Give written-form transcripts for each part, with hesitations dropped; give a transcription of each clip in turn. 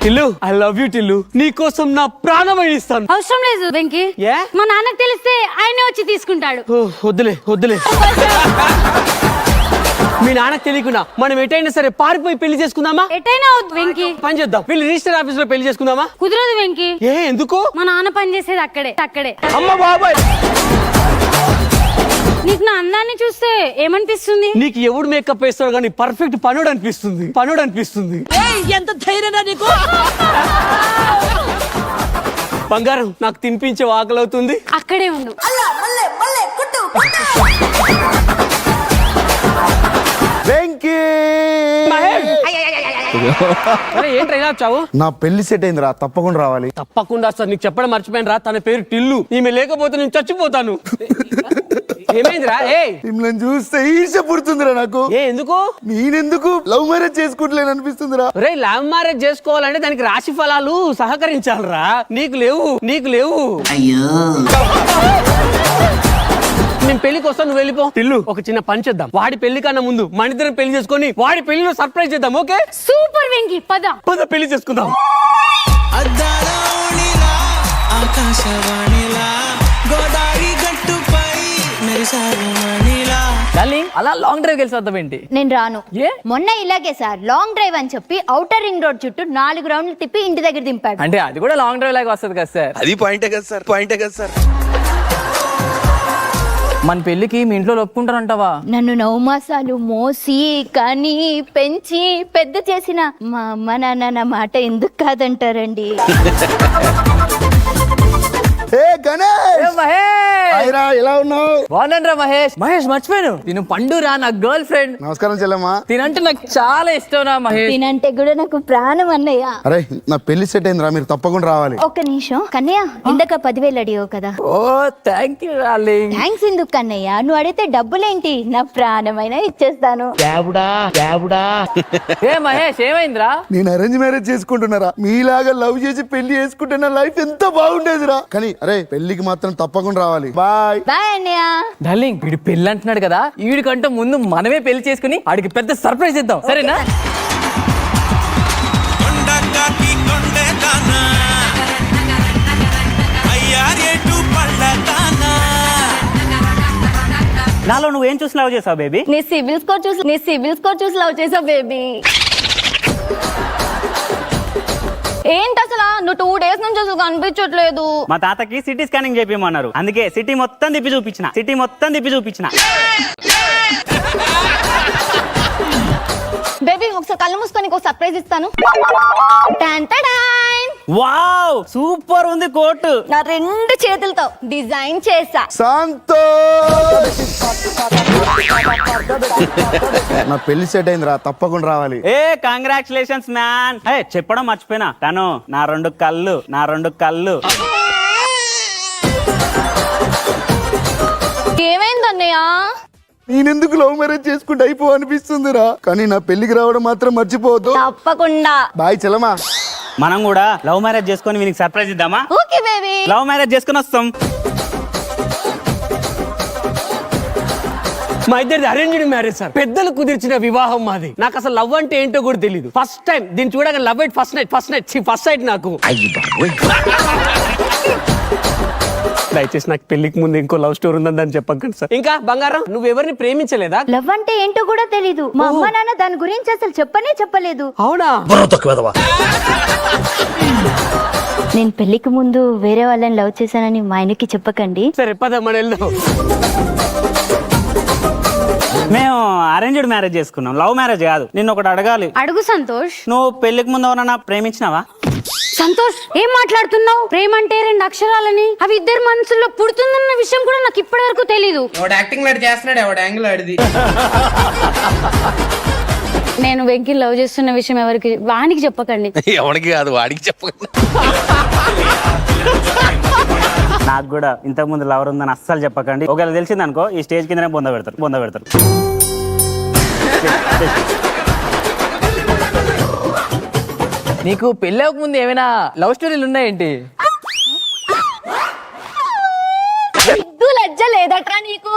Tillu I love you Tillu, నీకోసం నా ప్రాణమైన ఇస్తాను. అవసరం లేదు వెంకీ, మా నాన్నకు తెలిస్తే ఆయనే వచ్చి తీసుకుంటాడు. వద్దులే వద్దులే, మీ నాన్నకు తెలియకుండా మనం ఎటైనా సరే పారిపోయి పెళ్లి చేసుకుందామా? ఎటైనా వద్దు వెంకీ, పని చేద్దాం, వీళ్ళు రిజిస్టర్ ఆఫీస్ లో పెళ్లి చేసుకుందామా? కుదరదు వెంకీ. ఎందుకు? మా నాన్న పని చేసేది అక్కడే అక్కడే. అమ్మ బాబాయ్, నీకు నా అందాన్ని చూస్తే ఏమనిపిస్తుంది? నీకు ఎవడు మేకప్ వేస్తాడు కానీ పర్ఫెక్ట్ పనుడు అనిపిస్తుంది, పనుడు అనిపిస్తుంది. ఎంత ధైర్యం నీకు! బంగారం, నాకు తినిపించే ఆకలి అవుతుంది. అక్కడే ఉండు. ఏంట్రా ఇలా వచ్చావు? నా పెళ్లి సెట్ అయిందిరా, తప్పకుండా రావాలి. తప్పకుండా సార్, నీకు చెప్పడం మర్చిపోయాను రా, తన పేరు టిల్లు. ఈమె లేకపోతే నేను చచ్చిపోతాను. ఏమైందిరా? మిమ్మల్ని చూస్తే ఈర్ష్య పుడుతుందిరా నాకు. ఎందుకు? నేనెందుకు లవ్ మ్యారేజ్ చేసుకుంటలేను అనిపిస్తుందిరా. రే, లవ్ మ్యారేజ్ చేసుకోవాలంటే దానికి రాశి ఫలాలు సహకరించాలరా. నీకు లేవు, నీకు లేవు. అయ్యో, నేను పెళ్లికి వస్తాను, నువ్వు వెళ్ళిపో. టిల్లు, ఒక చిన్న పని చేద్దాం. వాడి పెళ్లి కన్నా ముందు మన ఇద్దరం పెళ్లి చేసుకొని వాడి పెళ్లిలో సర్ప్రైజ్ చేద్దాం. ఓకే? సూపర్ వెంకీ, పద పద పెళ్లి చేసుకుందాం. అలా లాంగ్ డ్రైవ్ వెళ్ళి వద్దాం ఏంటి? నేను రాను. మొన్న ఇలాగే సార్ లాంగ్ డ్రైవ్ అని చెప్పి ఔటర్ రింగ్ రోడ్ చుట్టూ 4 రౌండ్లు తిప్పి ఇంటి దగ్గర దింపాడు. అంటే అది కూడా లాంగ్ డ్రైవ్ లాగా వస్తుంది కదా సార్? అది పాయింటే కదా సార్, పాయింటే కదా సార్. మన పెళ్లికి మీ ఇంట్లో ఒప్పుకుంటారంటావా? నన్ను 9 మాసాలు మోసి కానీ పెంచి పెద్ద చేసిన మా అమ్మ నాన్న నా మాట ఎందుకు కాదంటారండి? ఎలా ఉన్నావు? బాగున్నాను మహేష్. మహేష్ మర్చిపోయాను, తిను పండురా, నా గర్ల్ ఫ్రెండ్. నమస్కారం చెల్లమ్మా. తినంటే నాకు చాలా ఇష్టం రా మహేష్. తినంటే కూడా నాకు ప్రాణం అన్నయ్య. అరే, నా పెళ్లి సెట్ అయిందిరా, మీరు తప్పకుండా రావాలి. ఒక్క నిమిషం కన్నయ్య, ఇందాక 10,000 అడిగావు కదా. ఓ థ్యాంక్ యూ డార్లింగ్. థ్యాంక్స్ ఎందుకు కన్నయ్య, నువ్వు అడిగితే డబ్బులేంటి, నా ప్రాణమైనా ఇచ్చేస్తాను. ఏ మహేష్, ఏమైందిరా? నేను అరేంజ్ మ్యారేజ్ చేసుకుంటున్నారా, మీలాగా లవ్ చేసి పెళ్లి చేసుకుంటే నా లైఫ్ ఎంత బాగుండేదిరా. కానీ అరే, పెళ్లికి మాత్రం తప్పకుండా రావాలి. బాయ్ బాయ్ అన్నయ్య. డార్లింగ్, వీడు పెళ్లి అంటున్నాడు కదా, వీడికంటే ముందు మనమే పెళ్లి చేసుకుని వాడికి పెద్ద సర్ప్రైజ్ ఇద్దాం, సరేనా? నాలో నువ్వేం చూసి లవ్ చేసావు బేబీ? నీ సిబిల్ స్కోర్ చూసి లవ్ చేసావు బేబీ. ఏంటి అసలు నువ్వు 2 డేస్ నుంచి అసలు కనిపించట్లేదు. మా తాతకి సిటీ స్కానింగ్ చేపిమన్నారు, అందుకే సిటీ మొత్తం తిప్పి చూపించిన. బేబీ ఒకసారి కళ్ళు మూసుకొని ఒక సర్ప్రైజ్ ఇస్తాను. వావ్, సూపర్ ఉంది కోట్. నా 2 చేతులతో డిజైన్ చేసా. నా పెళ్లి సెట్ అయిందిరా, తప్పకుండా రావాలి. Congratulations man. చెప్పడం మర్చిపోయినా, తను నా 2 కళ్ళు. ఏమైందన్నయ్య? నేనెందుకు లవ్ మ్యారేజ్ చేసుకుంటే అయిపో అనిపిస్తుందిరా, కానీ నా పెళ్లికి రావడం మాత్రం మర్చిపోవద్దు. తప్పకుండా. బాయ్ చెల్లమా. మనం కూడా లవ్ మ్యారేజ్ చేసుకొని వీనికి సర్ప్రైజ్ ఇద్దామా? Okay baby. లవ్ మ్యారేజ్ చేసుకుని వస్తాం. మా ఇద్దరిది అరేంజ్డ్ మ్యారేజ్ సార్, పెద్దలు కుదిర్చిన వివాహం మాది. నాకు అసలు లవ్ అంటే ఏంటో కూడా తెలియదు. ఫస్ట్ టైం దీన్ని చూడగా లవ్ ఎట్ ఫస్ట్ నైట్ నాకు. దయచేసి నాకు పెళ్లికి ముందు ఇంకో లవ్ స్టోరీ ఉందని చెప్పకండి సార్. ఇంకా బంగారం, నువ్వు ఎవరిని ప్రేమించలేదా? లవ్ అంటే ఏంటో కూడా తెలీదు. మా అమ్మ నాన్న దాని గురించి అసలు చెప్పలేదు. అవునా? నేను పెళ్లికి ముందు వేరే వాళ్ళని లవ్ చేశానని మా ఆయనకి చెప్పకండి. సరే పద మన వెళ్దాం. మేము అరేంజ్డ్ మ్యారేజ్ చేసుకున్నాం, లవ్ మ్యారేజ్ కాదు. నిన్ను ఒకటి అడగాలి. అడుగు సంతోష్. నువ్వు పెళ్లికి ముందు ఎవరన్నా ప్రేమించినావా? సంతోష్, ఏం మాట్లాడుతున్నావు? ప్రేమ అంటే 2 అక్షరాలని, అవి ఇద్దరు మనసుల్లో పుడుతుందన్న విషయం కూడా నాకు ఇప్పటి వరకు తెలీదు. నేను వెంకీ లవ్ చేస్తున్న విషయం ఎవరికి వానికి చెప్పకండి. ఎవరికి కాదు, వాడికి చెప్పకండి. నాకు కూడా ఇంతకు ముందు లవర్ ఉందని అస్సలు చెప్పకండి. ఒకవేళ తెలిసిందనుకో ఈ స్టేజ్ కిందనే బొంద పెడతారు. నీకు పెళ్ళి అవ్వక ముందు ఏమైనా లవ్ స్టోరీలు ఉన్నాయేంటి? లజ్జ లేదట్రా నీకు?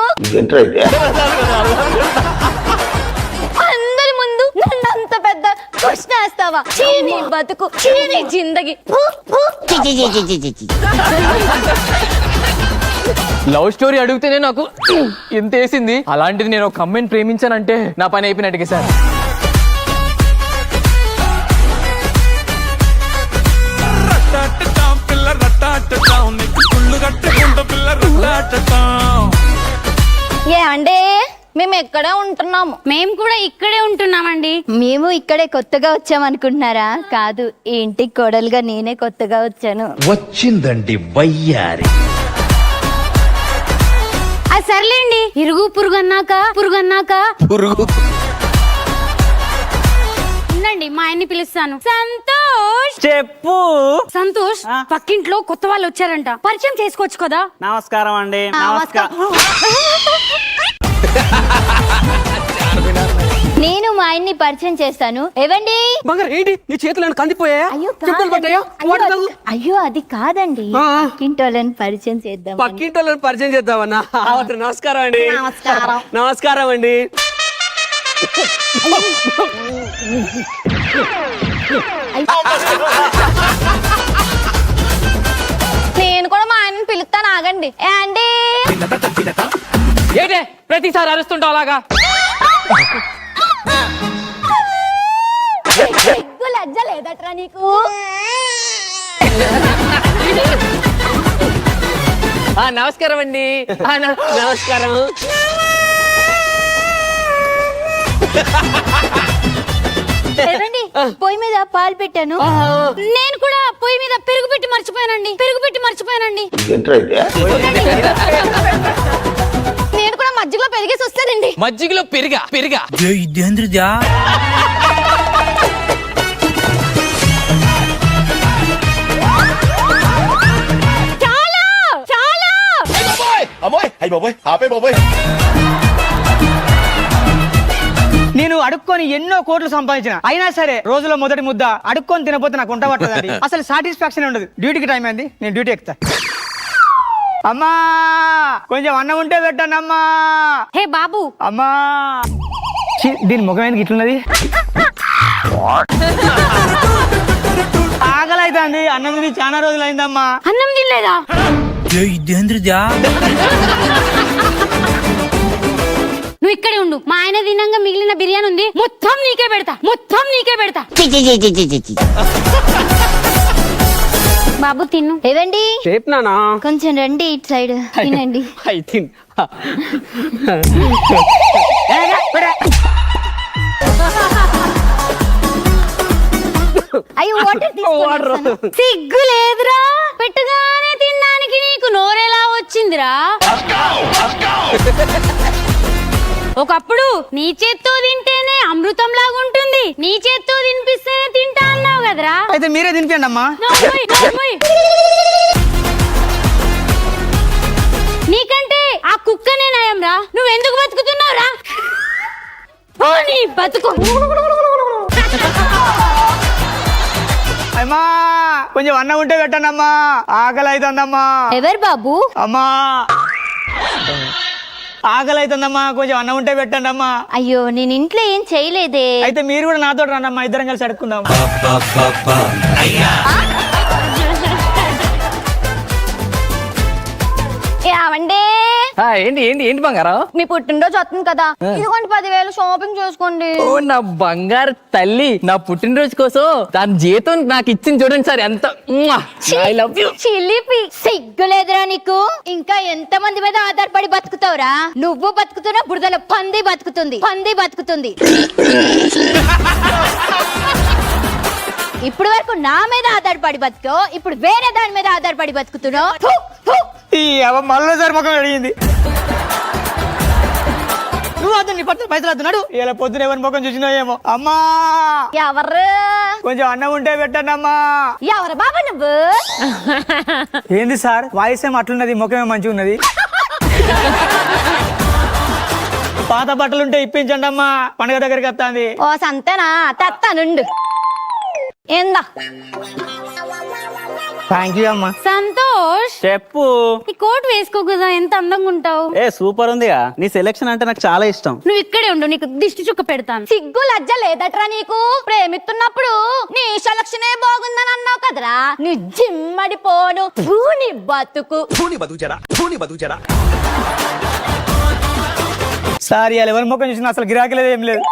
అందరి ముందు నన్ను అంత పెద్ద క్వశ్చన్ చేస్తావా? చీ నీ బతుకు, చీ నీ జిందగి. ఫు, ఫు. లవ్ స్టోరీ అడిగితేనే నాకు ఎంత వేసింది, అలాంటిది నేను ఒక అమ్మాయిని ప్రేమించానంటే నా పని అయిపోయినట్టుగా సార్. ఏ అంటే మేము ఎక్కడే ఉంటున్నాము. మేము కూడా ఇక్కడే ఉంటున్నామండి. మేము ఇక్కడే కొత్తగా వచ్చామనుకుంటున్నారా? కాదు, ఈ ఇంటికి కోడలుగా నేనే కొత్తగా వచ్చాను. వచ్చిందండి వయ్యారి. అది సర్లేండి, ఇరుగు పురుగన్నాక పురుగు ఉండండి, మా ఆయన్ని పిలుస్తాను. సంతోష్, చెప్పు. సంతోష్, పక్కింట్లో కొత్త వాళ్ళు వచ్చారంట, పరిచయం చేసుకోవచ్చు కదా? నమస్కారం అండి. నేను మా ఆయన్ని పరిచయం చేస్తాను. ఏవండి? బంగారు ఏంటి నీ చేతులు ఏమైనా కందిపోయాయా? అయ్యో చెప్పులు పట్టాయా? వాటర్ తాగు. అయ్యో అది కాదండి, ఆ. పక్కింటోళ్ళని పరిచయం చేద్దాం. పక్కింటోళ్ళని పరిచయం చేద్దామన్నా. నమస్కారం అండి. నమస్కారం. నమస్కారం అండి. నేను కూడా మా ఆయన్ని పిలుస్తాను, ఆగండి. అండి ఏంటే ప్రతిసారి అరుస్తుంటావు అలాగా? సిగ్గు లజ్జ లేదట్రా నీకు? నమస్కారం అండి. నమస్కారం. ఏవండి, పొయ్యి మీద పాలు పెట్టాను. నేను కూడా పొయ్యి మీద పెరుగు పెట్టి మర్చిపోయానండి. నేను కూడా మధ్యలో పెరిగేసి వస్తానండి. మజ్జిగలో పెరిగా చాలా చాలా అమ్మాయి అయ్యి బాబోయ్ ఆపే బాబోయ్. నేను అడుక్కొని ఎన్నో కోట్లు సంపాదించిన, అయినా సరే రోజులో మొదటి ముద్ద అడుక్కొని తినపోతే నాకు ఉంట పట్టదండి. అసలు సాటిస్ఫాక్షన్ ఉండదు. డ్యూటీకి టైం అయింది, నేను డ్యూటీ ఎక్కుతా. అమ్మా కొంచెం అన్నం ఉంటే పెట్టండి అమ్మా. హే బాబు, అమ్మా ఛీ, దీని ముఖం ఎందుకు ఇట్లున్నది? ఆకలి అవుతుంది, అన్నం తిని చాలా రోజులు అయిందమ్మా. అన్నం తినలేదా? నువ్వు ఇక్కడే ఉండు, మా ఆయన తినంగా మిగిలిన బిర్యానీ ఉంది, మొత్తం నీకే పెడతా. బాబు తిను. ఏవండి, చెప్పినానా? కొంచెం రండి ఇటు సైడ్, తినండి. ఐ థింక్ అయ్యో వాటర్ సిగ్గు లేదురా, పెట్టగానే తినడానికి నీకు నోరెలా వచ్చిందిరా? ఒకప్పుడు నీ చేత్తో తింటేనే అమృతం లాగా ఉంటుంది, నీ చేత్తో తినిపిస్తేనే తింటా అన్నావు కదరా. అయితే మీరే తినిపించండి అమ్మా. నీకంటే ఆ కుక్కనే నయం రా. నువ్వెందుకు బతుకుతున్నావు రా? నీ బతుకు. అమ్మా కొంచెం అన్నం ఉంటే పెట్టండి అమ్మా, ఆకలి అవుతుందమ్మా. ఎవరు బాబు? అమ్మా ఆకలి అవుతుందమ్మా, కొంచెం అన్నం ఉంటే పెట్టండి అమ్మా. అయ్యో నేను ఇంట్లో ఏం చేయలేదే. అయితే మీరు కూడా నాతో రండి అమ్మా, ఇద్దరం కలిసి అడుక్కుందాం. ఏమండే? ఏంటి బంగారం? మీ పుట్టినరోజు వస్తుంది కదా, ఇదిగోండి 10,000 షాపింగ్ చేసుకోండి. ఓ నా బంగారు తల్లి, నా పుట్టినరోజు కోసం దాని జీతం నాకు ఇచ్చింది చూడండి సార్, ఎంత ఐ లవ్ యూ. చిలిపి, సిగ్గులేదురా నీకు? ఇంకా ఎంత మంది మీద ఆధారపడి బతుకుతావురా? నువ్వు బతుకుతున్నా, బురదలో పంది బతుకుతుంది. ఇప్పుడు వరకు నా మీద ఆధారపడి బతుకో, ఇప్పుడు వేరే దాని మీద ఆధారపడి బతుకుతున్నావు. ఈ మళ్ళీసారి ముఖం అడిగింది. నువ్వు అతను నీ పట్ల పైసలు అతున్నాడు, ఇలా పొద్దున ఎవరి ముఖం చూసినా ఏమో. అమ్మా ఎవరు? కొంచెం అన్నం ఉంటే పెట్టండి అమ్మా. ఎవరు బాబా నువ్వు? ఏంది సార్ వాయిస్ ఏమో అట్లున్నది, ముఖం ఏమో మంచిగా ఉన్నది. పాత బట్టలు ఉంటే ఇప్పించండి అమ్మా, పండుగ దగ్గరికి వస్తుంది. ఓ సంతనా, తత్తానుండు. ఏందా థ్యాంక్ యూ అమ్మా. సంతోష్, చెప్పు. ఈ కోట్ వేసుకో కదా, ఎంత అందంగా ఉంటావు. ఏ సూపర్ ఉందిగా. నీ సెలెక్షన్ అంటే నాకు చాలా ఇష్టం. నువ్వు ఇక్కడే ఉండు, నీకు దిష్టి చుక్క పెడతాను. సిగ్గు లజ్జ లేదట్రా నీకు? ప్రేమిస్తున్నప్పుడు నీ సెలక్షనే బాగుందని అన్నావు కదరా, నీ జిమ్మడిపోను నీ బతుకు. సారీ, వాళ్ళు ఎవరి ముఖం చూసిన అసలు గిరాకీ లేదు, ఏం లేదు.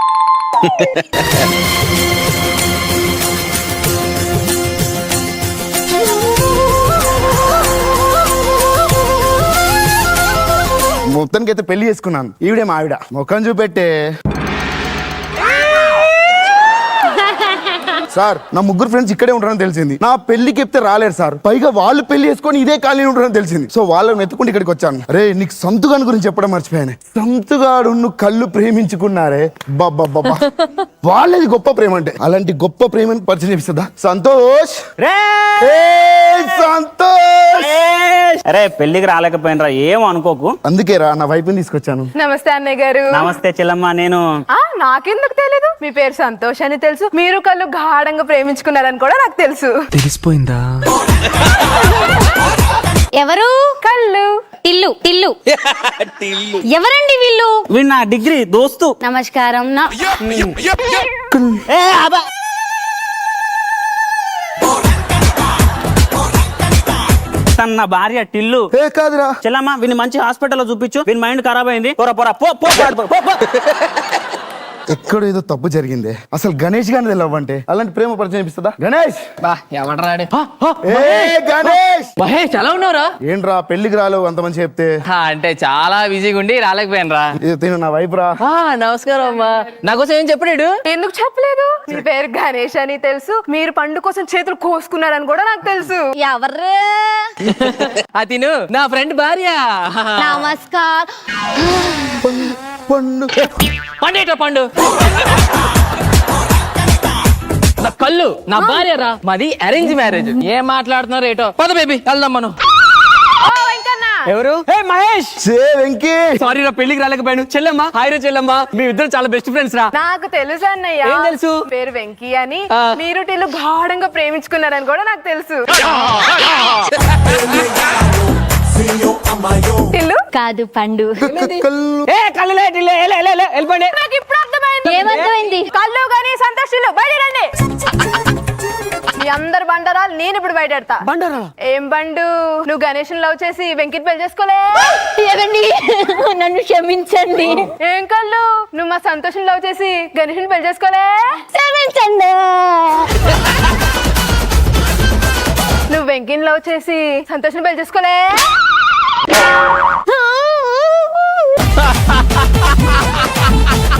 మొత్తానికి అయితే పెళ్లి చేసుకున్నాను. ఈవిడే మా ఆవిడ. ముఖం చూపెట్టే సార్, నా ముగ్గురు ఫ్రెండ్స్ ఇక్కడే ఉంటారని తెలిసింది. నా పెళ్లికి చెప్తే రాలేరు సార్. పైగా వాళ్ళు పెళ్లి చేసుకొని ఇదే కాలనీ ఉంటారని తెలిసింది. సో వాళ్ళని ఎత్తుకుంటే ఇక్కడికి వచ్చాను. రే, నీకు సంతుగాని గురించి చెప్పడం మర్చిపోయాను. సంతుగాడు నువ్వు కళ్ళు ప్రేమించుకున్నారే, బాబా వాళ్ళది గొప్ప ప్రేమ అంటే. అలాంటి గొప్ప ప్రేమని పరిచయం చేపిస్తుందా? సంతోష్, సంతోష్. అరే పెళ్లికి రాలేకపోయినరా, ఏం అనుకోకు. అందుకే రా నా వైపుని తీసుకొచ్చాను. నమస్తే అన్నయ్య గారు. నమస్తే చెల్లమ్మ. నేను నాకెందుకు తెలీదు? మీ పేరు సంతోష్ అని తెలుసు, మీరు కళ్ళు గాఢంగా ప్రేమించుకున్నారని కూడా నాకు తెలుసు. తెలిసిపోయిందా? ఎవరు? కళ్ళు టిల్లు టిల్లు. ఎవరండి వీళ్ళు? వీడు నా డిగ్రీ దోస్తు. నమస్కారం. ఏ అబ్బా. తన నా భార్య టిల్లు. ఏ కాదురా చెల్లమ్మ, వీని మంచి హాస్పిటల్లో చూపించు. వీని మైండ్ ఖరాబ్ అయింది. పోరా పోరా పో పో పో, పో. ఎక్కడో ఏదో తప్పు జరిగింది. అసలు గణేష్ గాని లవ్ అంటే అలాంటి ప్రేమ పరిచయం చేపిస్తుందా? గణేష్, ఎవడరాడు? గణేష్, మహేష్ ఎలా ఉన్నావురా? ఏంట్రా పెళ్లికి రాలేవు అంత మంచి చెప్తే? అంటే చాలా బిజీగా ఉండి రాలేకపోయాను రా. ఇది తిను నా వైపు రా. నమస్కారం అమ్మా. నా కోసం ఏం చెప్పలేడు? ఎందుకు చెప్పలేదు? మీ పేరు గణేష్ అని తెలుసు, మీరు పండు కోసం చేతులు కోసుకున్నారని కూడా నాకు తెలుసు. ఎవర్రా? తిను నా ఫ్రెండ్ భార్య. నమస్కారం. పండు పండేట పండు. నా కళ్ళు నా భార్య రా. మాది అరేంజ్ మ్యారేజ్. ఏం మాట్లాడుతున్నారు ఏటో. పద బేబీ వెళ్దాం మనం. ఎవరు? మహేష్. వెంకీ, సారీ రా, పెళ్లికి రాలేకపోయాను. చెల్లెమ్మ, హాయ్ రా చెల్లెమ్మ. మీ ఇద్దరు చాలా బెస్ట్ ఫ్రెండ్స్ రా. నాకు తెలుసు అన్నయ్య. ఏం తెలుసు? పేరు వెంకీ అని, మీరు టిల్లు గాఢంగా ప్రేమించుకున్నారని కూడా నాకు తెలుసు. టిల్లు కాదు పండు. కళ్ళులే వెళ్ళిపోండి. నాకు ఇప్పుడు అర్థమైంది. ఏమర్థమైంది? కళ్ళు కానీ సంతోషులు బయటరండి. మీ అందరు బండరాలు నేను ఇప్పుడు బయటెడతా. బండరా? ఏం బండు, నువ్వు గణేష్ లవ్ చేసి వెంకిట్ పెళ్లి చేసుకోలే? ఏమండి, నన్ను క్షమించండి. ఏం కళ్ళు, నువ్వు మా సంతోషం లవ్ చేసి గణేష్ పెళ్లి చేసుకోలే? క్షమించండి. నువ్వు వెంకిని లవ్ చేసి సంతోషం పెళ్లి చేసుకోలే?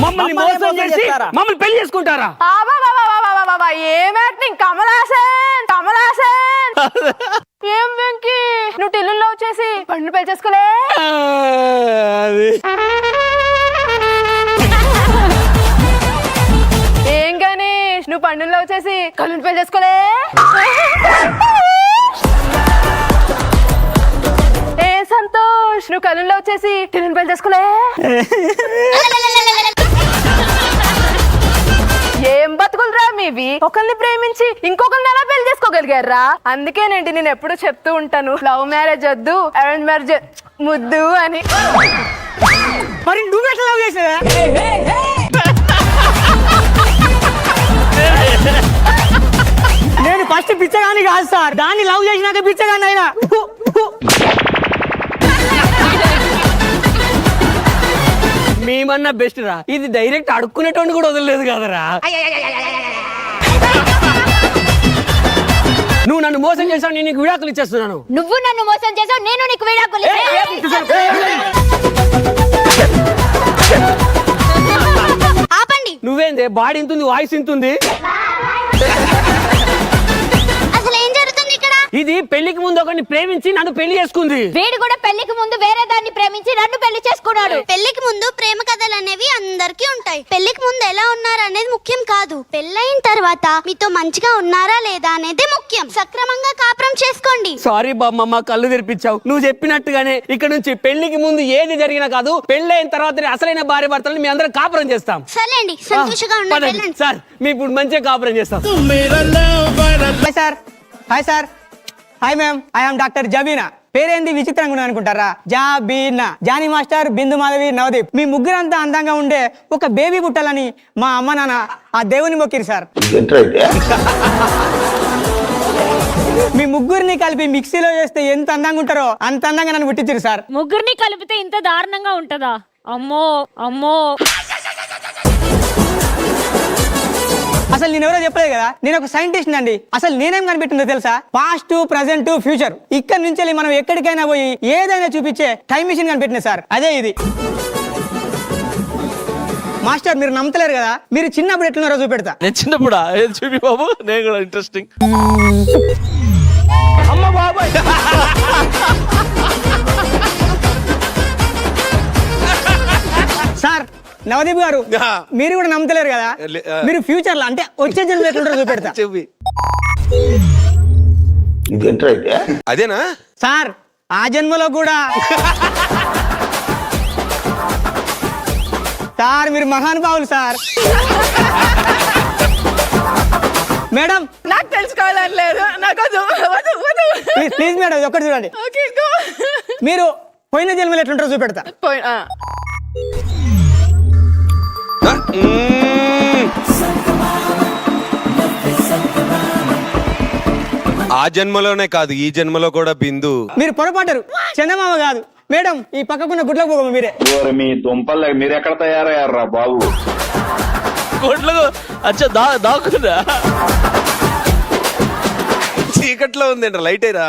మమ్మల్ని మోసం చేసి మమ్మల్ని పెళ్లి చేసుకుంటారా? ఏం యాక్టింగ్! కమల్ హాసన్, కమల్ హాసన్. ఏం వెంకీ, నువ్వు టిల్లు లవ్ చేసి పండు పెళ్లి చేసుకోలే? ఏం గణేష్, నువ్వు పండుని లవ్ చేసి కళ్ళుని పెళ్లి చేసుకోలే? ఏం సంతోష్, నువ్వు కళ్ళుని లవ్ చేసి టిల్లుని పెళ్లి చేసుకోలే? ఏం బతుకులరా మీవి! ఒకరిని ప్రేమించి ఇంకొకరిని ఎలా పెళ్లి చేసుకోగలిగారా? అందుకేనండి నేను ఎప్పుడు చెప్తూ ఉంటాను, లవ్ మ్యారేజ్ వద్దు, అరేంజ్ మ్యారేజ్ ముద్దు అని. మరి నువ్వెట్లా లవ్ చేసావా? నేను ఫస్ట్ పిచ్చగాని కాదు సార్, దాన్ని లవ్ చేసినాక పిచ్చగాని అయినా. మేమన్నా బెస్ట్ రా. ఇది డైరెక్ట్ అడుక్కునేటోని కూడా వదలలేదు కదరా. నువ్వు నన్ను మోసం చేసావు, నేను నీకు విడాకులు ఇచ్చేస్తున్నాను. నువ్వు నన్ను మోసం చేసావు, నేను నీకు విడాకులు. ఆపండి. నువ్వేందే బాడీ ఇంతుంది, వాయిస్ ఇంతుంది. అసలు ఏం జరుగుతుంది ఇక్కడ? ఇది పెళ్లికి ముందు ఒకరిని ప్రేమించి నన్ను పెళ్లి చేసుకుంది. వీడు కూడా పెళ్లికి ముందు వేరే దాన్ని ప్రేమించి నన్ను పెళ్లి చేసుకున్నాడు. పెళ్లికి ముందు ప్రేమ కథలు అనేవి అందరికీ ఉంటాయి. పెళ్లికి ముందు ఎలా ఉన్నారు అనేది ముఖ్యం కాదు, పెళ్ళైన తర్వాత మీతో మంచిగా ఉన్నారా లేదా అనేది ముఖ్యం. సక్రమంగా కాపురం చేసుకోండి. సారీ బామ్మమ్మ, కళ్ళు తెరిపించావు. నువ్వు చెప్పినట్టుగానే ఇక్కడ నుంచి పెళ్లికి ముందు ఏది జరిగినా కాదు, పెళ్ళైన తర్వాత అసలైన భార్య భర్తలు మీ అందరం కాపురం చేస్తాం. సర్లేండి, సంతోషంగా ఉండండి. సార్, మీ ఇప్పుడు మంచిగా కాపురం చేస్తాం. Hi sir. Hi sir. Hi ma'am, I'm doctor Jabina. పేరేంది విచిత్రంగా ఉన్నది అనుకుంటారా? జాబీనా. జానీ మాస్టర్, బిందు మాధవి, నవదీప్ మీ ముగ్గురంతా అందంగా ఉండే ఒక బేబీ పుట్టాలని మా అమ్మ నాన్న ఆ దేవుని మొక్కిరు సార్. మీ ముగ్గురిని కలిపి మిక్సీలో వేస్తే ఎంత అందంగా ఉంటారో అంత అందంగా నన్ను పుట్టించారు సార్. ముగ్గురిని కలిపితే ఇంత దారుణంగా ఉంటదా? అమ్మో అమ్మో. అసలు నేను ఎవరో చెప్పలేదు కదా, నేను ఒక సైంటిస్ట్ అండి. అసలు నేనేం కనిపెట్టిందో తెలుసా? Past, present, future. ఇక్కడ నుంచి మనం ఎక్కడికైనా పోయి ఏదైనా చూపించే టైం మిషన్ కనిపెట్టిన సార్. అదే ఇది. మాస్టర్ మీరు నమ్మతలేరు కదా, మీరు చిన్నప్పుడు ఎట్లున్నారో చూపెడతా. నేను చిన్నప్పుడా? ఏది చూపి బాబు, నేను కూడా ఇంట్రెస్టింగ్. అమ్మ బాబాయ్. సార్ నవదీప్ గారు, మీరు కూడా నమ్మతలేరు కదా, మీరు ఫ్యూచర్ లో అంటే వచ్చే జన్మ ఎట్లుంటారో చూపెడతా. చెప్పి అదేనా సార్? ఆ జన్మలో కూడా సార్ మీరు మహానుభావులు సార్. మేడం నాకు తెలుసుకోవాలని లేదు, నాకు ప్లీజ్ మేడం ఒక్కటి చూడండి. మీరు పోయిన జన్మలో ఎట్లుంటారో చూపెడతా. ఆ జన్మలోనే కాదు, ఈ జన్మలో కూడా బిందు. మీరు పొరపాటారు, చందమామ కాదు మేడం. ఈ పక్కకున్న గుడ్ల పోగమ్మ మీరే. మీ దుంపలు మీరు ఎక్కడ తయారయ్యారా బాబు? కోట్లకు అచ్చా దాక్కురా, చీకట్లో ఉందంట, లైట్ అయిరా.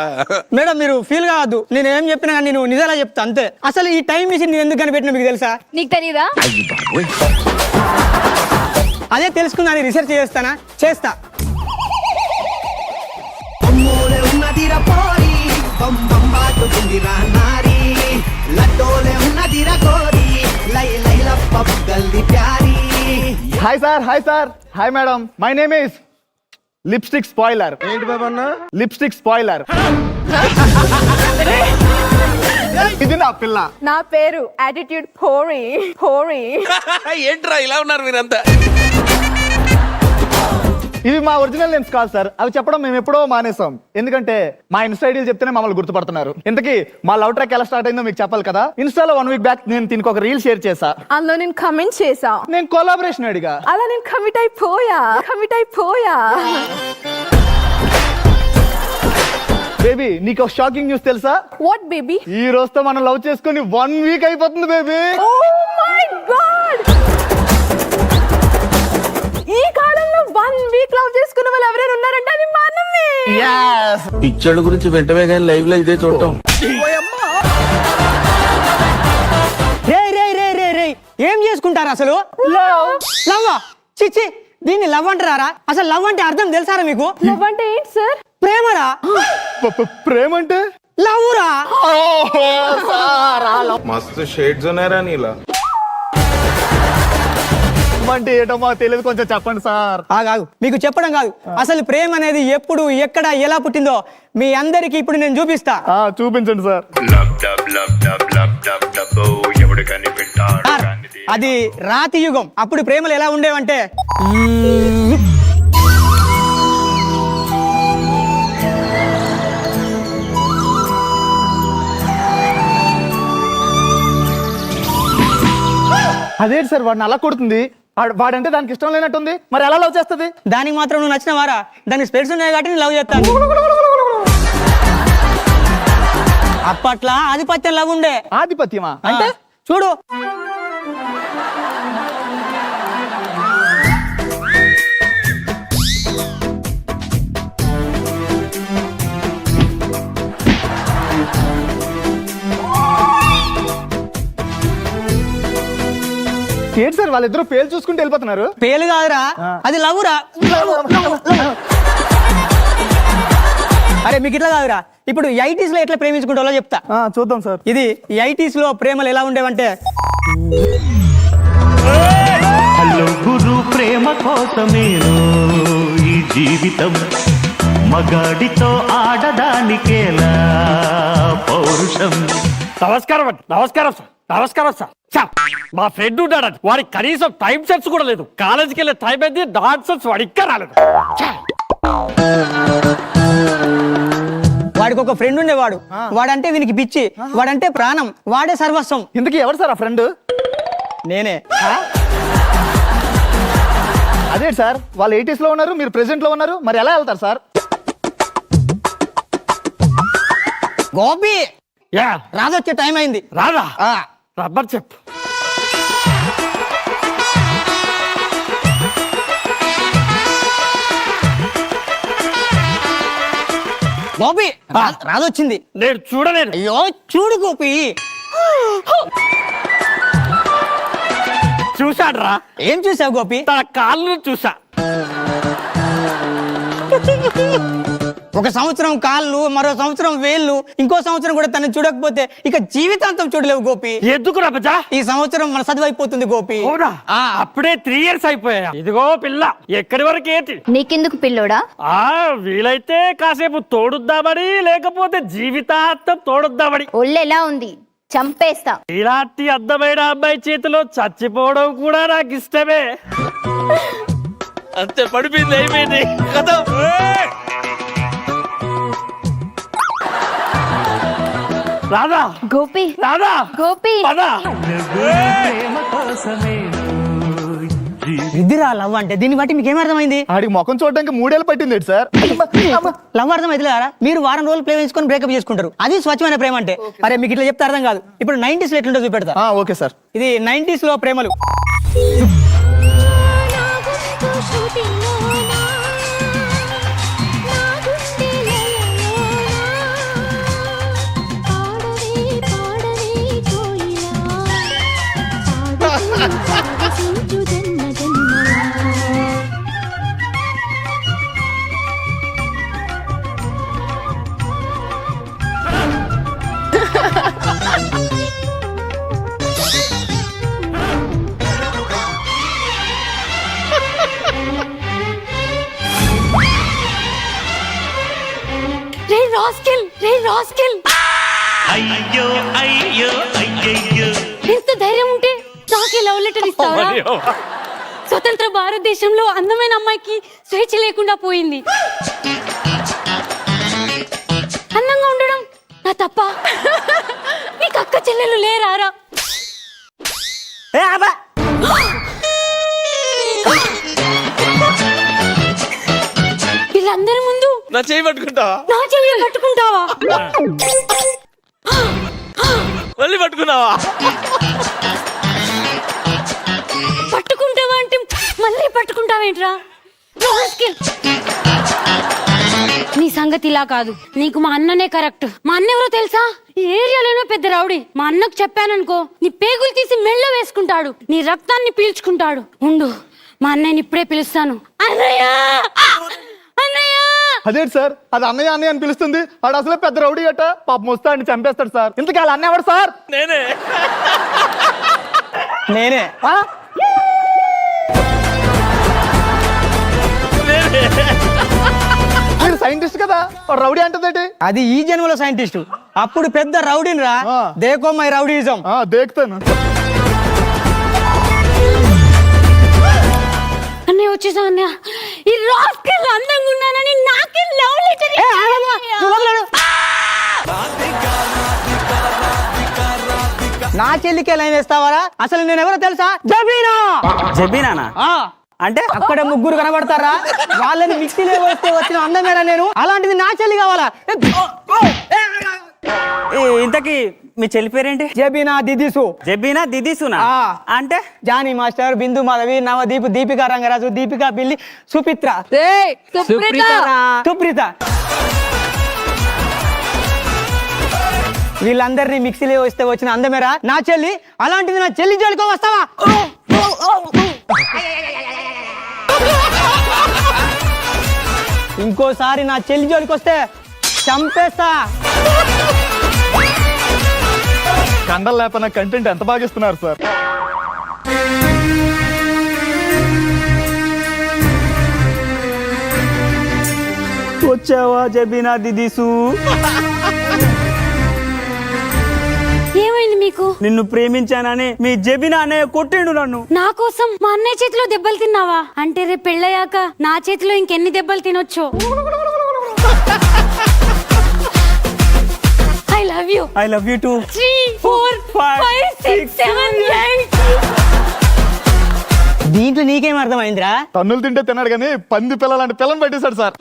మేడం మీరు ఫీల్ కావద్దు, నేను ఏం చెప్పినా కానీ నేను నిజాలా చెప్తా అంతే. అసలు ఈ టైం మిషన్ ఎందుకు కనిపెట్టినా మీకు తెలుసా? నీకు తెలీదా? అదే తెలుసుకుందని రీసెర్చ్ చేస్తా. Hi sir, hi sir, hi madam. My name is lipstick spoiler. ఏంటి బాబా అన్న? Lipstick spoiler. ఇది నా పిల్ల. నా పేరు యాటిట్యూడ్ పోరి పోరి. ఏంట్రా ఇలా ఉన్నారు మీరంతా? ఇవి మా ఒరిజినల్ నేమ్స్ కాదు సార్, అవి చెప్పడం మేము ఎప్పుడో మానేసాం. ఎందుకంటే మా ఇన్స్టా ఐడీలు చెప్తేనే మమ్మల్ని గుర్తుపడుతున్నారు. ఇంతకీ మా లవ్ ట్రాక్ ఎలా స్టార్ట్ అయిందో మీకు చెప్పాలి కదా. ఇన్స్టాలో 1 వీక్ బ్యాక్ నేను దీనికి ఒక రీల్ షేర్ చేశా. అందులో నేను కమెంట్ చేసా, నేను కొలాబరేషన్ అడిగా. అలా నేను కమిట్ అయిపోయా. బేబీ నీకు ఒక షాకింగ్ న్యూస్ తెలుసా? What baby? ఈ రోజుతో మనం లవ్ చేసుకుని 1 వీక్ అయిపోతుంది బేబీ. ఓ మై గాడ్, ఈ కాలంలో 1 వీక్ లవ్ చేసుకున్న వాళ్ళు ఎవరైనా ఉన్నారంటే అది మనమే. పిచ్చోళ్ళ గురించి వెంటనే కానీ లైవ్ లో ఇదే చూడటం. రే ఏం చేసుకుంటారు అసలు? లవ్? చిచ్చి, దీన్ని లవ్ అంటారా? అసలు లవ్ అంటే అర్థం తెలుసారా మీకు? లవ్ అంటే ఏంటి సార్? ప్రేమరా? ప్రేమ అంటే లవ్ రా. మస్తు షేడ్స్ ఉన్నారా నీలా? అంటే ఏటమ్మా తెలియదు, కొంచెం చెప్పండి సార్. ఆగాగు, మీకు చెప్పడం కాదు, అసలు ప్రేమ అనేది ఎప్పుడు, ఎక్కడ, ఎలా పుట్టిందో మీ అందరికి ఇప్పుడు నేను చూపిస్తా. చూపించండి సార్. అది రాతి యుగం. అప్పుడు ప్రేమలు ఎలా ఉండేవంటే, అదేంటి సార్ వాడిని అలా కొడుతుంది? వాడంటే దానికి ఇష్టం లేనట్టుంది, మరి ఎలా లవ్ చేస్తుంది? దానికి మాత్రం నువ్వు నచ్చిన వారా? దానికి స్పెట్స్ ఉన్నాయి కాబట్టి నేను లవ్ చేస్తాను. అప్పట్లా ఆధిపత్యం లవ్ ఉండే. ఆధిపత్యమా అంటే? చూడు, ఏంటి సార్ వాళ్ళిద్దరు పేలు చూసుకుంటూ వెళ్ళిపోతున్నారు? పేలు కాదురా, అది లవ్వురా. అరే మీకు ఇట్లా కాదురా, ఇప్పుడు ఐటీస్ లో ఎట్లా ప్రేమించుకుంటారో చెప్తా. చూద్దాం సార్. ఇది ఐటీస్ లో ప్రేమలు ఎలా ఉండేవంటే, హలో గురు, ప్రేమ కోసమేను ఈ జీవితం, మగాడితో ఆడదానికేలా పౌరుషం. నమస్కారం సార్. మా ఫ్రెండ్ ఉన్నాడు, వాడికి కనీసం టైం సెన్స్ కూడా లేదు. కాలేజీకి వెళ్ళే టైం అయింది, డాట్ సెన్స్ వాడు ఇంకా రాలేదు. వాడికి ఒక ఫ్రెండ్ ఉండేవాడు. వాడంటే వీనికి పిచ్చి, వాడంటే ప్రాణం, వాడే సర్వస్వం. ఇంతకీ ఎవరు సార్ ఆ ఫ్రెండ్? నేనే. అదే సార్, వాళ్ళు 80s లో ఉన్నారు, మీరు ప్రెసెంట్ లో ఉన్నారు, మరి ఎలా వెళ్తారు సార్? గోపి యా రాజొచ్చే టైం అయింది. రాదా రబ్బర్ చెప్పు. గోపి రాజొచ్చింది. నేను చూడలేదు. అయ్యో చూడు గోపి. చూశాడ్రా. ఏం చూసావు గోపి? తన కాళ్ళు చూసా. ఒక సంవత్సరం కాళ్ళు, మరో సంవత్సరం వేళ్ళు, ఇంకో సంవత్సరం కూడా తను చూడకపోతే ఇక జీవితాంతం చూడలేవు గోపి. ఎందుకు రబ్బజా? ఈ సంవత్సరం మన చదువు అయిపోతుంది గోపి. అవునా? అప్పుడే 3 years అయిపోయా. ఇదిగో పిల్ల, ఎక్కడి వరకు ఏంటి? నీకెందుకు పిల్లోడా? వీలైతే కాసేపు తోడుద్దామని, లేకపోతే జీవితాంతం తోడుద్దామని. ఒళ్ళు ఎలా ఉంది? చంపేస్తా. ఇలాంటి అందమైన అమ్మాయి చేతిలో చచ్చిపోవడం కూడా నాకు ఇష్టమే. అంతే, పడిపోయింది, అయిపోయింది కదా. రాదా గోపి, రాదా గోపి. పదా. ఇదిరా లవ్ అంటే. దీన్ని బట్టి మీకు ఏమర్థమైంది? ఆడికి ముఖం చూడడానికి 3 ఏళ్ళు పట్టింది సార్. లవ్ అర్థమైతే మీరు వారం రోజులు ప్రేమ చేసుకొని బ్రేకప్ చేసుకుంటారు. అది స్వచ్ఛమైన ప్రేమ అంటే. అరే మీకు ఇట్లా చెప్తే అర్థం కాదు. ఇప్పుడు 90s లో ఎట్లుంటో చూపెడతా. Okay sir. ఇది 90s లో ప్రేమలు. అయ్యో అయ్యో అయ్యయ్యో, ఎంత ధైర్యం ఉంటే నాకే లవ్ లెటర్ ఇస్తావా? స్వతంత్ర భారతదేశంలో అందమైన అమ్మాయికి స్వేచ్ఛ లేకుండా పోయింది. అందంగా ఉండడం నా తప్ప? నీకు అక్క చెల్లెలు లేరారా? వీళ్ళందరి ముందు నా చేయి పట్టుకుంటావా? నా చెయ్యి పట్టుకుంటావా? మళ్ళీ పట్టుకున్నావా? పట్టుకుంటావా అంటే మళ్ళీ పట్టుకుంటావేంట్రా? నీ సంగతి ఇలా కాదు. నీకు మా అన్ననే కరెక్ట్. మా అన్న ఎవరో తెలుసా? ఈ ఏరియాలోనో పెద్ద రౌడీ. మా అన్నకు చెప్పాననుకో, నీ పేగులు తీసి మెళ్ళ వేసుకుంటాడు, నీ రక్తాన్ని పీల్చుకుంటాడు. ఉండు, మా అన్నయ్యని ఇప్పుడే పిలుస్తాను. అన్నయ్య, అన్నయ్య. అదేంటి సార్, అది అన్నయ్య అన్నయ్య అని పిలుస్తుంది. వాడు అసలే పెద్ద రౌడీ అట. పాపం వస్తాడని చంపేస్తాడు సార్. ఇంతకీ వాళ్ళ అన్నయ్య ఎవడు సార్? నేనే. నేనే. మీరు సైంటిస్ట్ కదా, వాడు రౌడీ అంటదేంటి? అది ఈ జన్మలో సైంటిస్ట్. అప్పుడు పెద్ద రౌడీని రా. దేకో మై రౌడీజం. దేకుతాను. అన్నయ్య వచ్చేసా? అన్నయ్య, ఈ రాస్కెల్ అందంగా ఉన్నానని నాకే లవ్ లెటర్. నా చెల్లికే లైన్ వేస్తావారా? అసలు నేను ఎవరో తెలుసా? జబీనా. జబీనానా అంటే? అక్కడ ముగ్గురు కనబడతారా? వాళ్ళని మిక్సీలో వస్తే వచ్చిన అందమేనా నేను? అలాంటిది నా చెల్లి కావాలా? ఇంతకీ మీ చెల్లి పేరేంటి? జబీనా దిదిసు. జబీనా దిదిసునా అంటే? జానీ మాస్టర్, బిందు మాధవి, నవదీప్, దీపికా రంగరాజు, దీపికా బిల్లి, సుపిత్ర, సుప్రీత. వీళ్ళందరినీ మిక్సీలో వస్తే వచ్చిన అందమేరా నా చెల్లి. అలాంటిది నా చెల్లి జోలికో వస్తావా? ఇంకోసారి నా చెల్లి జోలికి వస్తే చంపేస్తా. కండలు లేపన కంటెంట్ ఎంత బాగా ఇస్తున్నారు సార్. వచ్చావా జబీనా దిదిసు? ఏమైంది మీకు? నిన్ను ప్రేమించానని మీ జబీనా అన్నయ్య కొట్టిండు నన్ను. నా కోసం మా అన్నయ్య చేతిలో దెబ్బలు తిన్నావా? అంటే రేపు పెళ్ళయ్యాక నా చేతిలో ఇంకెన్ని దెబ్బలు తినొచ్చో. I love you. I love you too. 3 4 5 6 7 8. దీంట్లో నీకేం అర్థమైందిరా? తన్నులు తింటే తిన్నాడు కానీ పంది పిల్లలాంటి పిల్లని పెట్టేశాడు సార్.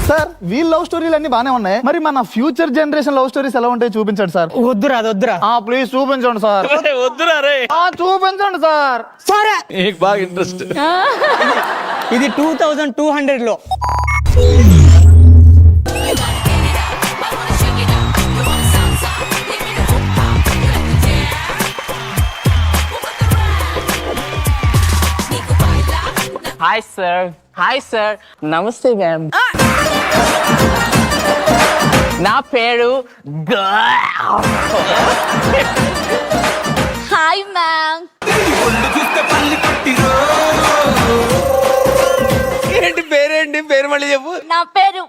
సార్ వీళ్ళ లవ్ స్టోరీలు అన్ని బానే ఉన్నాయి, మరి మన ఫ్యూచర్ జనరేషన్ లవ్ స్టోరీస్ ఎలా ఉంటాయి చూపించండి సార్. వద్దురా వద్దురా. ప్లీజ్ చూపించండి సార్. వద్దురా రే, చూపించండి సార్. సరే నీకు బాగా ఇంట్రెస్ట్. ఇది 2200 లో. Hi sir. Hi sir. నమస్తే మ్యామ్. నా పేరు హాయ్ మ్యామ్. ఏంటి పేరేంటి? పేరు మళ్ళీ చెప్పు. నా పేరు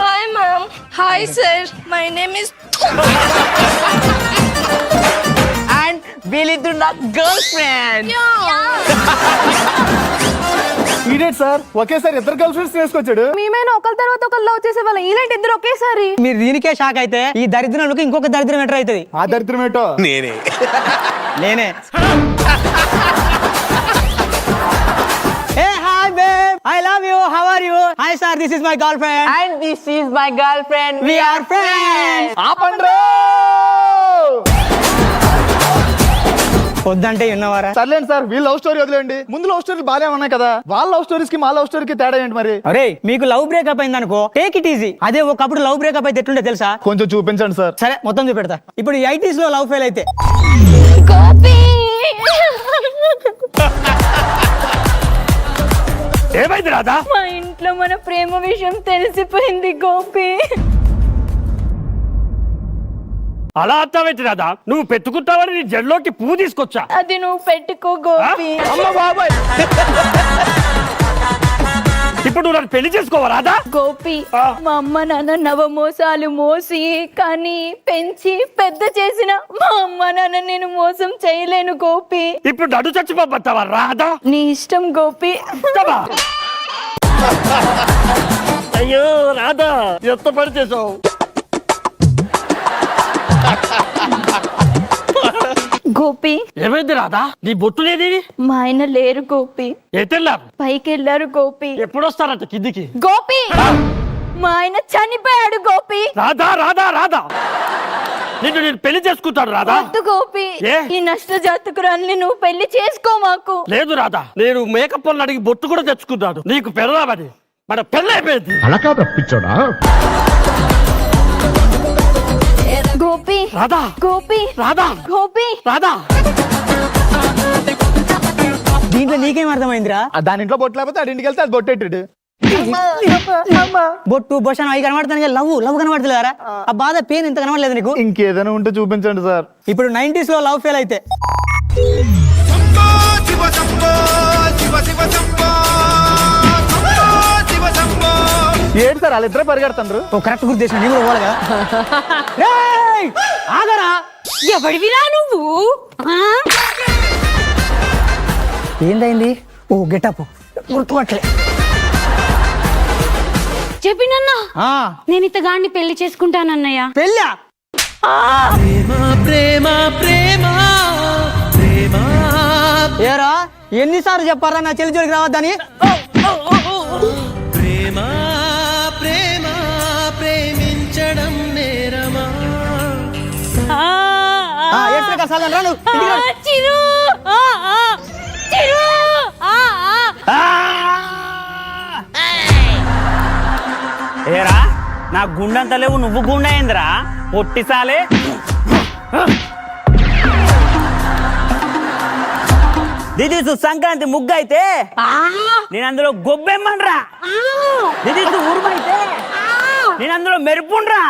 hi ma'am. Hi sir, my name is and వీళ్ళిద్దరు నా గర్ల్ ఫ్రెండ్. ఈడేట్ సార్ ఒకేసారి ఇద్దరు గర్ల్ ఫ్రెండ్స్ తీసుకొచ్చాడు. మేమైనా ఒకరి తర్వాత ఒకరు లవ్ చేసే వాళ్ళం, ఇలాంటి ఇద్దరు ఒకేసారి. మీరు దీనికే షాక్ అయితే ఈ దరిద్రంలోకి ఇంకొక దరిద్రం ఎంటర్ అవుతుంది. ఆ దరిద్రం ఏంటో నేనే. నేనే. Hey, hi babe. I love you. How are you? Hi sir, this is my girlfriend. And this is my girl friend. We are friends. ఆపండ్రో. వద్దంటే విన్నవారా? సర్లేండి సార్, వీళ్ళ లవ్ స్టోరీ వదిలేండి. ముందు లవ్ స్టోరీ బాగానే ఉన్నాయి కదా, వాళ్ళ లవ్ స్టోరీస్ కి మా లవ్ స్టోరీకి తేడా ఏంటి మరి? అరే మీకు లవ్ బ్రేకప్ అయింది అనుకో, టేక్ ఇట్ ఈజీ. అదే ఒకప్పుడు లవ్ బ్రేకప్ అయితే ఎట్లుంటే తెలుసా? కొంచెం చూపించండి సార్. సరే మొత్తం చూపెడతా. ఇప్పుడు 80s లో లవ్ ఫెయిల్ అయితే గోపి. ఏమైంది రాధా? మా ఇంట్లో మన ప్రేమ విషయం తెలిసిపోయింది గోపి. అలా అర్థమైంది రాధా? నువ్వు పెట్టుకుంటావని నీ జడ్లోకి పువ్వు తీసుకొచ్చా. అది నువ్వు పెట్టుకో గోపి. అమ్మ బాబాయ్, ఇప్పుడు నువ్వు నన్ను పెళ్లి చేసుకోవా రాధా? గోపి, మా అమ్మ నాన్న నవమోసాలు మోసి కానీ పెంచి పెద్ద చేసిన మా అమ్మ నాన్న నేను మోసం చేయలేను గోపి. ఇప్పుడు నన్ను చచ్చిపోతావా రాధా? నీ ఇష్టం గోపి. ఇష్టమా? అయ్యో రాధా, ఎంత పని చేసావు? గోపి, ఏమైంది రాధా? నీ బొట్టు లేది? మా ఆయన లేరు గోపి. ఎటెళ్ళారు? పైకి వెళ్ళారు గోపి. ఎప్పుడు వస్తారంట కిందికి? గోపి, మా ఆయన చనిపోయాడు గోపి. రాధా రాధా రాధా, నిన్ను నేను పెళ్లి చేసుకుంటాను రాధా. వద్దు గోపి, ఏ? ఈ నష్ట జాతకురాల్ని నువ్వు పెళ్లి చేసుకో మాకు. లేదు రాధా, నేను మేకప్ పనులు అడిగి బొట్టు కూడా తెచ్చుకున్నాను నీకు పెడదామని. మన పెళ్ళి అయిపోయింది. గోపి, రాధా గోపి, రాధా గోపి. రాధా, దీంట్లో నీకేం అర్థమైందిరా? దాని ఇంట్లో బొట్టు లేకపోతే అది ఇంటికి వెళ్తే అది బొట్టెట్టాడు. బొట్టు బొషన్ అవి కనబడతాను, లవ్ లవ్ కనబడతలేరా? ఆ బాధ పెయిన్ ఇంత కనబడలేదు నీకు? ఇంకేదైనా ఉంటే చూపించండి సార్. ఇప్పుడు 90s లో లవ్ ఫెయిల్ అయితే ఏంటి సార్ వాళ్ళిద్దరే పరిగెడుతుండ్రు? ఓ కరెక్ట్ గుర్తు చేసిన నీకు కూడా పోవాలి కదా. రేయ్, ఆగరా. ఎవడివిరా నువ్వు? ఏంటైంది? ఓ గెటప్ గుర్తుపట్టలే. చెప్పినన్నా నేను ఇతగాడిని పెళ్లి చేసుకుంటానన్నయ్య. పెళ్ళా? ఏరా ఎన్నిసార్లు చెప్పారా నా చెల్లి జోలికి రావద్దని? చిరు, చిరు. ఏరా నా గుండంత లేవు, నువ్వు గుండె అయిందిరా పొట్టిసాలే. దిదీసు సంక్రాంతి ముగ్గు అయితే నేను అందులో గొబ్బెమ్మన్రా. దిదీసు ఉరుమైతే నేను అందులో మెరుపుండ్రా.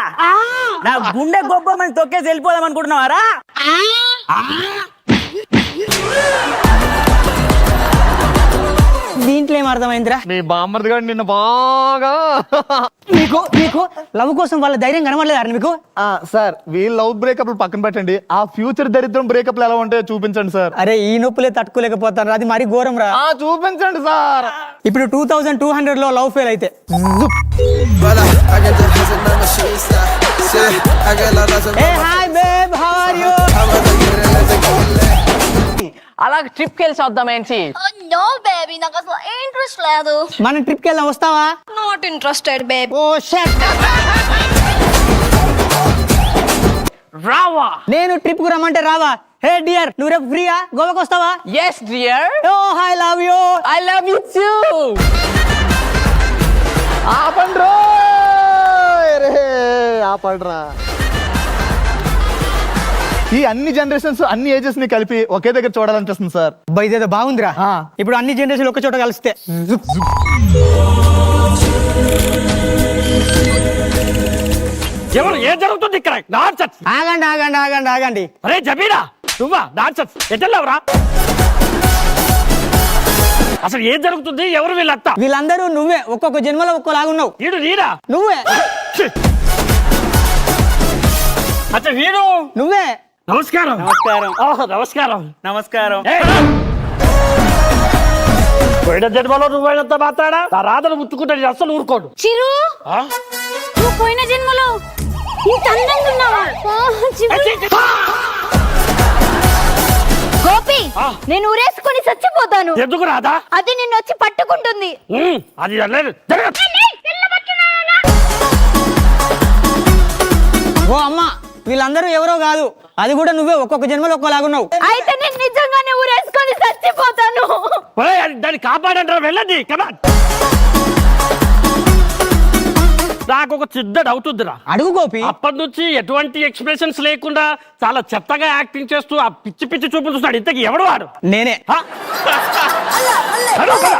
నా గుండె గొబ్బెమ్మని తొక్కేసి వెళ్ళిపోదాం అనుకుంటున్నావారా? దీంట్లో ఇట్లేం అర్థమైందిరా? మీ బామ్మర్ది గారు నిన్న బాగా మీకు లవ్ కోసం వాళ్ళ ధైర్యం కనబడలేదు మీకు? సార్ వీళ్ళు లవ్ బ్రేకప్ పక్కన పెట్టండి, ఆ ఫ్యూచర్ దరిద్రం బ్రేకప్ ఎలా ఉంటాయో చూపించండి సార్. అరే ఈ నొప్పులే తట్టుకోలేకపోతాను, అది మరి ఘోరం రా. చూపించండి సార్. ఇప్పుడు 2200 లో లవ్ ఫెయిల్ అయితే అలా ట్రిప్ కి వెళ్ళి వద్దాం ఏంటి? నో బేబీ, నాకు అసలు ఇంట్రెస్ట్ లేదు. మనం ట్రిప్ కి వెళ్దాం, వస్తావా? Not interested baby. Oh shut. రావా? నేను ట్రిప్ కు రమ్మంటే రావా? హే డియర్, నువ్వు రేపు ఫ్రీయా? గోవాకి వస్తావా? Yes dear. Oh I love you. I love you too. ఆపండ్రా. ఈ అన్ని జనరేషన్స్ అన్ని ఏజెస్ ని కలిపి ఒకే దగ్గర చూడాలనిపిస్తుంది సార్. ఇదేదో బాగుందిరా. ఇప్పుడు అన్ని జనరేషన్ ఒక చోట కలిస్తే ఎవరు ఏం జరుగుతుంది ఇక్కడ? నాన్సెన్స్. ఆగండి ఆగండి ఆగండి ఆగండి. అరే జమీరా, నువ్వా? నాన్సెన్స్. ఎటెళ్ళావురా? అసలు ఏం జరుగుతుంది? ఎవరు వీళ్ళంతా? వీళ్ళందరూ నువ్వే, ఒక్కొక్క జన్మలో ఒక్కోలాగున్నావు. వీడు నీరా? నువ్వే అచ్చా వీడు నువ్వే. నమస్కారం. నమస్కారం. ఓహో, నమస్కారం. నమస్కారం. పోయిన జన్మలో నువ్వైనంత మాట్లాడా నా రాధను ముట్టుకుంటే నేను అస్సలు ఊరుకోడు. చిరు, నువ్వు పోయిన జన్మలో ఇంత అందంగా ఉన్నావా? గోపి, నేను ఊరేసుకొని చచ్చిపోతాను. ఎందుకు రాదా? అది నిన్ను వచ్చి పట్టుకుంటుంది. అది లేదు. జరగదు. ఓ అమ్మా, వీళ్ళందరూ ఎవరో కాదు, అది కూడా నువ్వే, ఒక్కొక్క జన్మలో ఒక్కోలాగున్నావు. అయితే నేను నిజంగానే ఊరేసుకొని చచ్చిపోతాను. దాన్ని కాపాడంటారా? వెళ్ళండి. కమాన్. నాకు ఒక చిన్న డౌట్ ఉందిరా. అడుగు గోపి. అప్పటి నుంచి ఎటువంటి ఎక్స్ప్రెషన్స్ లేకుండా చాలా చెత్తగా యాక్టింగ్ చేస్తూ ఆ పిచ్చి పిచ్చి చూపులు చూస్తున్నాడు. ఇంతకీ ఎవడు వాడు? నేనే. Hello, hello.